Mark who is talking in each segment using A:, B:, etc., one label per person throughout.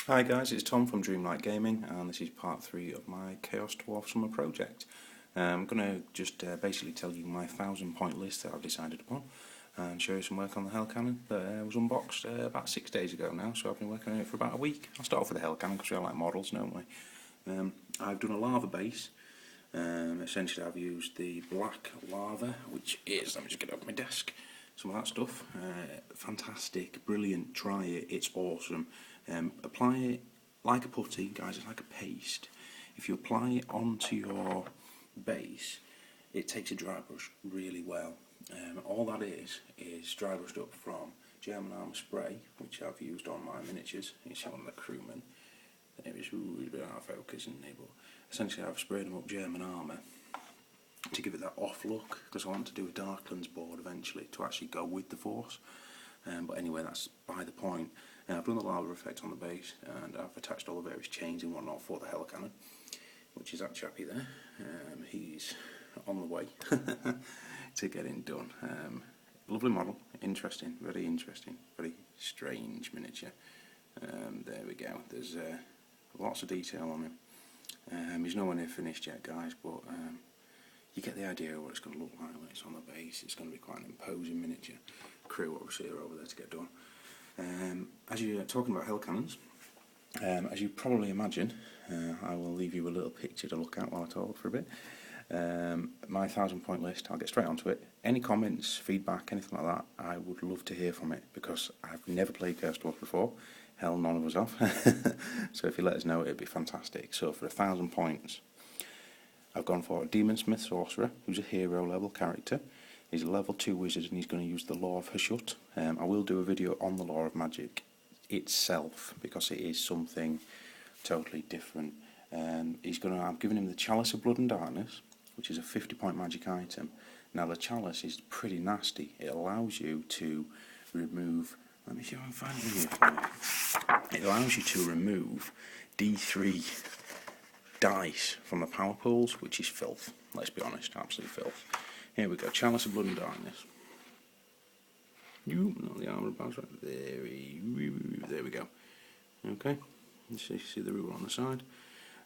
A: Hi guys, it's Tom from Dreamlight Gaming, and this is part 3 of my Chaos Dwarf Summer project. I'm going to just basically tell you my 1,000-point list that I've decided upon, and show you some work on the Hell Cannon that was unboxed about 6 days ago now, so I've been working on it for about a week. I'll start off with the Hell Cannon because we all like models, don't we? I've done a lava base. Essentially I've used the black lava, which is, let me just get it off my desk, some of that stuff. Fantastic, brilliant, try it, it's awesome. Apply it like a putty, guys, it's like a paste. If you apply it onto your base, it takes a dry brush really well. All that is dry brushed up from German Armour spray, which I've used on my miniatures. You see one of the crewmen. It was a bit out of focus, isn't it? But essentially I've sprayed them up German Armour to give it that off look, because I want to do a Darklands board eventually to actually go with the Force. But anyway, that's by the point. I've done the lava effect on the base, and I've attached all the various chains and whatnot for the Hell Cannon, which is that chappy there. He's on the way to getting done. Lovely model, interesting, very strange miniature. There we go, there's lots of detail on him. He's nowhere near finished yet, guys, but you get the idea of what it's going to look like when it's on the base. It's going to be quite an imposing miniature. Crew obviously are over there to get done. As you're talking about Hell Cannons, as you probably imagine, I will leave you a little picture to look at while I talk for a bit. My 1,000-point list, I'll get straight onto it. Any comments, feedback, anything like that, I would love to hear from it, because I've never played Chaos Dwarf before. Hell, none of us have. So if you let us know, it'd be fantastic. So for 1,000 points, I've gone for a Demon Smith Sorcerer, who's a hero level character. He's a level 2 wizard, and he's going to use the Law of Hashut. I will do a video on the Law of Magic itself, because it is something totally different. I'm giving him the Chalice of Blood and Darkness, which is a 50-point magic item. Now the Chalice is pretty nasty. It allows you to remove, let me see if I can find it here for you. It allows you to remove D3 dice from the power pools, which is filth. Let's be honest, absolute filth. Here we go, Chalice of Blood and Darkness. Not the armor bounce right there. There we go. Okay, see the rule on the side.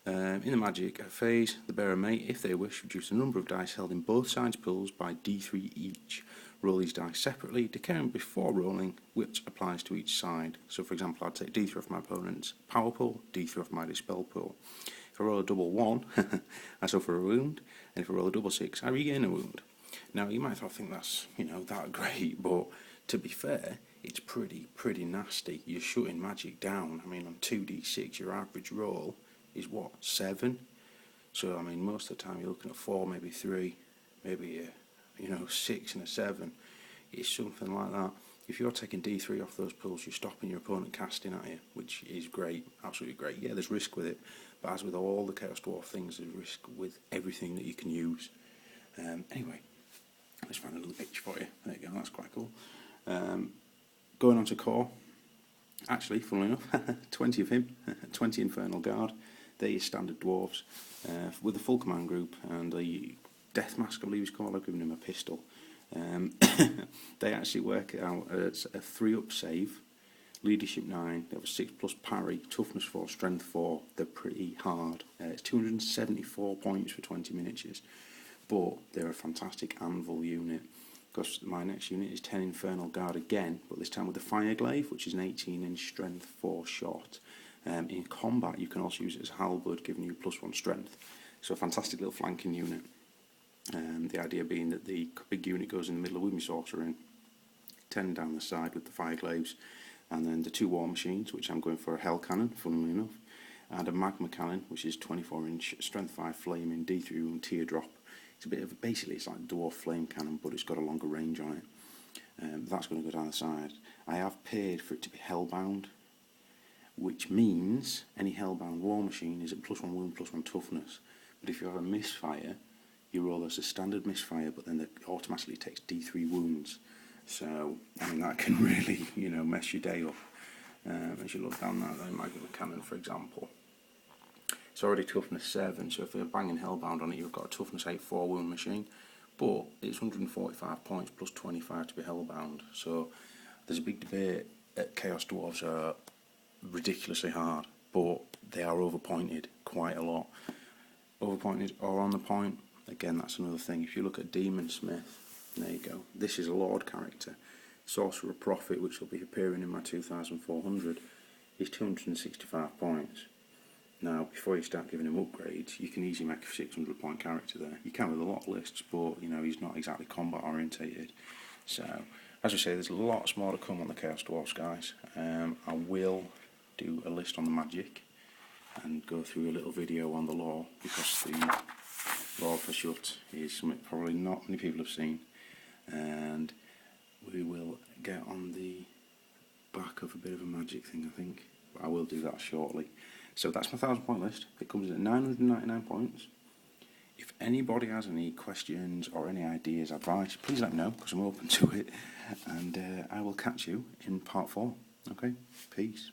A: In the magic phase, the bearer may, if they wish, reduce the number of dice held in both sides pools by D3 each. Roll these dice separately, declaring before rolling which applies to each side. So, for example, I'd take D3 off my opponent's power pool, D3 off my dispel pool. If I roll a double 1, I suffer a wound, and if I roll a double 6, I regain a wound. Now, you might not think that's, that great, but to be fair, it's pretty nasty. You're shutting magic down. I mean, on 2d6, your average roll is what, 7? So, I mean, most of the time you're looking at 4, maybe 3, maybe 6 and a 7. It's something like that. If you're taking D3 off those pools, you're stopping your opponent casting at you, which is great, absolutely great. Yeah, there's risk with it, but as with all the Chaos Dwarf things, there's risk with everything that you can use. Anyway, let's find a little picture for you. There you go, that's quite cool. Going on to core, actually, funnily enough, 20 of him, 20 Infernal Guard. They're your standard dwarves, with a full command group, and a Death Mask, I believe he's called. I've given him a pistol. They actually work out as a 3-up save, leadership 9, they have a 6+ parry, toughness 4, strength 4. They're pretty hard. It's 274 points for 20 miniatures, but they're a fantastic anvil unit. Because my next unit is 10 Infernal Guard again, but this time with the Fire Glaive, which is an 18-inch strength 4 shot. In combat, you can also use it as a halberd, giving you +1 strength. So a fantastic little flanking unit. The idea being that the big unit goes in the middle with my sorcerer in, 10 down the side with the Fire Glaives, and then the 2 War Machines, which I'm going for a Hell Cannon, funnily enough, and a Magma Cannon, which is 24-inch strength 5 flaming D3 wound teardrop. It's a bit of, basically it's like a dwarf flame cannon, but it's got a longer range on it. That's going to go down the side. I have paid for it to be hellbound, which means any hellbound war machine is at +1 wound, +1 toughness. But if you have a misfire, you roll as a standard misfire, but then it automatically takes D3 wounds. So, I mean, that can really, mess your day up. As you look down that, then Magma Cannon, for example. It's already toughness 7, so if you're banging hellbound on it, you've got a toughness 8 4 wound machine, but it's 145 points plus 25 to be hellbound. So there's a big debate at Chaos Dwarves ridiculously hard, but they are overpointed quite a lot. Overpointed or on the point, again, that's another thing. If you look at Demon Smith, there you go. This is a Lord character. Sorcerer Prophet, which will be appearing in my 2400, is 265 points. Now, before you start giving him upgrades, you can easily make a 600 point character there. You can with a lot of lists, but you know, he's not exactly combat orientated. So, as we say, there's lots more to come on the Chaos Dwarves, guys. I will do a list on the magic and go through a little video on the lore, because the lore for Shut is something probably not many people have seen, and we will get on the back of a bit of a magic thing, I think. But I will do that shortly. So that's my 1000 point list. It comes in at 999 points. If anybody has any questions or any ideas, advice, please let me know, because I'm open to it. And I will catch you in part 4. Okay? Peace.